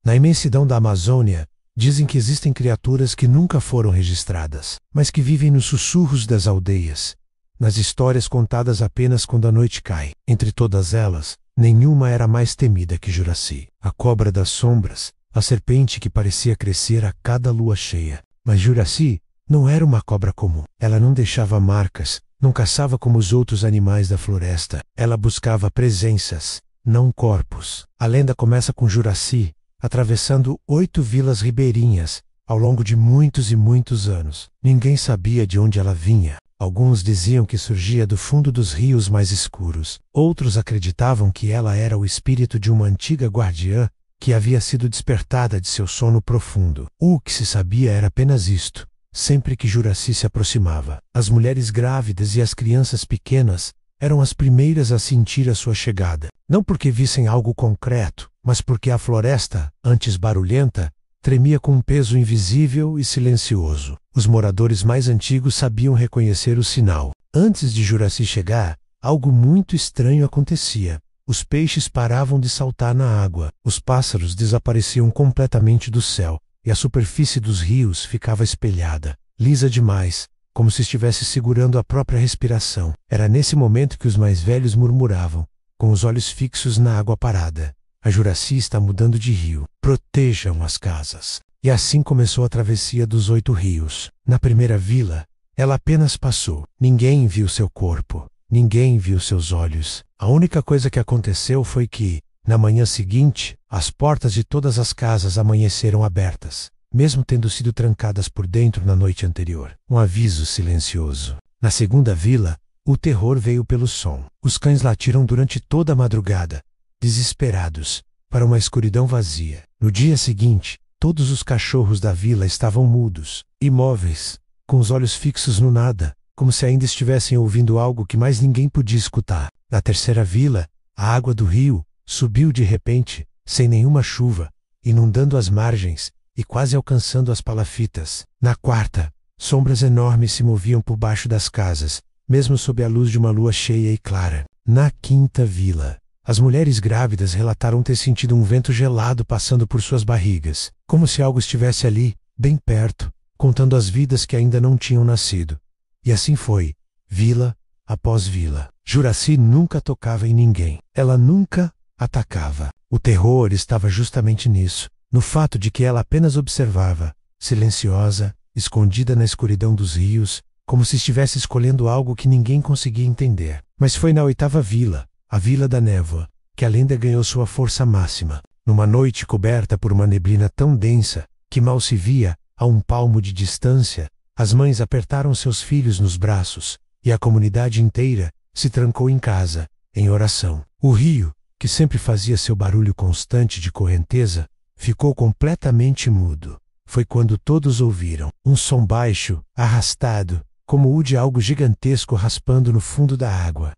Na imensidão da Amazônia, dizem que existem criaturas que nunca foram registradas, mas que vivem nos sussurros das aldeias, nas histórias contadas apenas quando a noite cai. Entre todas elas, nenhuma era mais temida que Juraci, a cobra das sombras, a serpente que parecia crescer a cada lua cheia. Mas Juraci não era uma cobra comum. Ela não deixava marcas, não caçava como os outros animais da floresta. Ela buscava presenças, não corpos. A lenda começa com Juraci atravessando 8 vilas ribeirinhas ao longo de muitos e muitos anos. Ninguém sabia de onde ela vinha. Alguns diziam que surgia do fundo dos rios mais escuros. Outros acreditavam que ela era o espírito de uma antiga guardiã que havia sido despertada de seu sono profundo. O que se sabia era apenas isto. Sempre que Juraci se aproximava, as mulheres grávidas e as crianças pequenas eram as primeiras a sentir a sua chegada. Não porque vissem algo concreto, mas porque a floresta, antes barulhenta, tremia com um peso invisível e silencioso. Os moradores mais antigos sabiam reconhecer o sinal. Antes de Juraci chegar, algo muito estranho acontecia. Os peixes paravam de saltar na água, os pássaros desapareciam completamente do céu, e a superfície dos rios ficava espelhada, lisa demais, como se estivesse segurando a própria respiração. Era nesse momento que os mais velhos murmuravam, com os olhos fixos na água parada: a Juraci está mudando de rio. Protejam as casas. E assim começou a travessia dos 8 rios. Na primeira vila, ela apenas passou. Ninguém viu seu corpo. Ninguém viu seus olhos. A única coisa que aconteceu foi que, na manhã seguinte, as portas de todas as casas amanheceram abertas, mesmo tendo sido trancadas por dentro na noite anterior. Um aviso silencioso. Na segunda vila, o terror veio pelo som. Os cães latiram durante toda a madrugada, desesperados, para uma escuridão vazia. No dia seguinte, todos os cachorros da vila estavam mudos, imóveis, com os olhos fixos no nada, como se ainda estivessem ouvindo algo que mais ninguém podia escutar. Na terceira vila, a água do rio subiu de repente, sem nenhuma chuva, inundando as margens e quase alcançando as palafitas. Na quarta, sombras enormes se moviam por baixo das casas, mesmo sob a luz de uma lua cheia e clara. Na quinta vila, as mulheres grávidas relataram ter sentido um vento gelado passando por suas barrigas, como se algo estivesse ali, bem perto, contando as vidas que ainda não tinham nascido. E assim foi, vila após vila. Juraci nunca tocava em ninguém. Ela nunca atacava. O terror estava justamente nisso, no fato de que ela apenas observava, silenciosa, escondida na escuridão dos rios, como se estivesse escolhendo algo que ninguém conseguia entender. Mas foi na 8ª vila, a Vila da Névoa, que a lenda ganhou sua força máxima. Numa noite coberta por uma neblina tão densa que mal se via a um palmo de distância, as mães apertaram seus filhos nos braços, e a comunidade inteira se trancou em casa, em oração. O rio, que sempre fazia seu barulho constante de correnteza, ficou completamente mudo. Foi quando todos ouviram um som baixo, arrastado, como o de algo gigantesco raspando no fundo da água.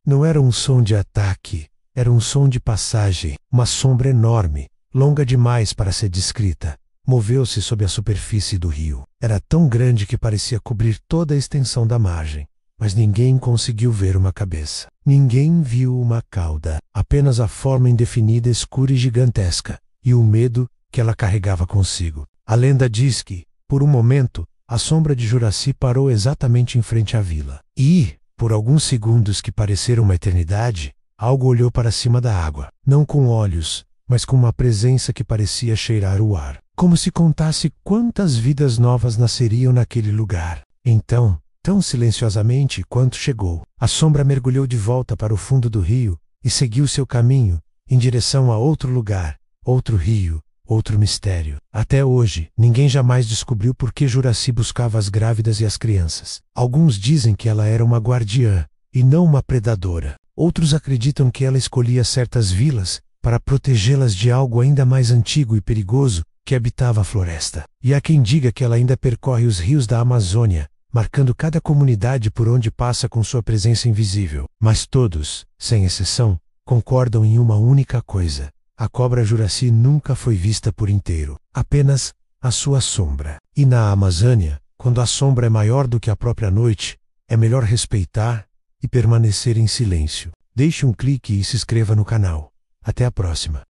Não era um som de ataque, era um som de passagem. Uma sombra enorme, longa demais para ser descrita, moveu-se sob a superfície do rio. Era tão grande que parecia cobrir toda a extensão da margem, mas ninguém conseguiu ver uma cabeça. Ninguém viu uma cauda, apenas a forma indefinida, escura e gigantesca, e o medo que ela carregava consigo. A lenda diz que, por um momento, a sombra de Juraci parou exatamente em frente à vila. E, por alguns segundos que pareceram uma eternidade, algo olhou para cima da água, não com olhos, mas com uma presença que parecia cheirar o ar, como se contasse quantas vidas novas nasceriam naquele lugar. Então, tão silenciosamente quanto chegou, a sombra mergulhou de volta para o fundo do rio e seguiu seu caminho em direção a outro lugar, outro rio, outro mistério. Até hoje, ninguém jamais descobriu por que Juraci buscava as grávidas e as crianças. Alguns dizem que ela era uma guardiã, e não uma predadora. Outros acreditam que ela escolhia certas vilas para protegê-las de algo ainda mais antigo e perigoso que habitava a floresta. E há quem diga que ela ainda percorre os rios da Amazônia, marcando cada comunidade por onde passa com sua presença invisível. Mas todos, sem exceção, concordam em uma única coisa: a cobra Juraci nunca foi vista por inteiro, apenas a sua sombra. E na Amazônia, quando a sombra é maior do que a própria noite, é melhor respeitar e permanecer em silêncio. Deixe um clique e se inscreva no canal. Até a próxima.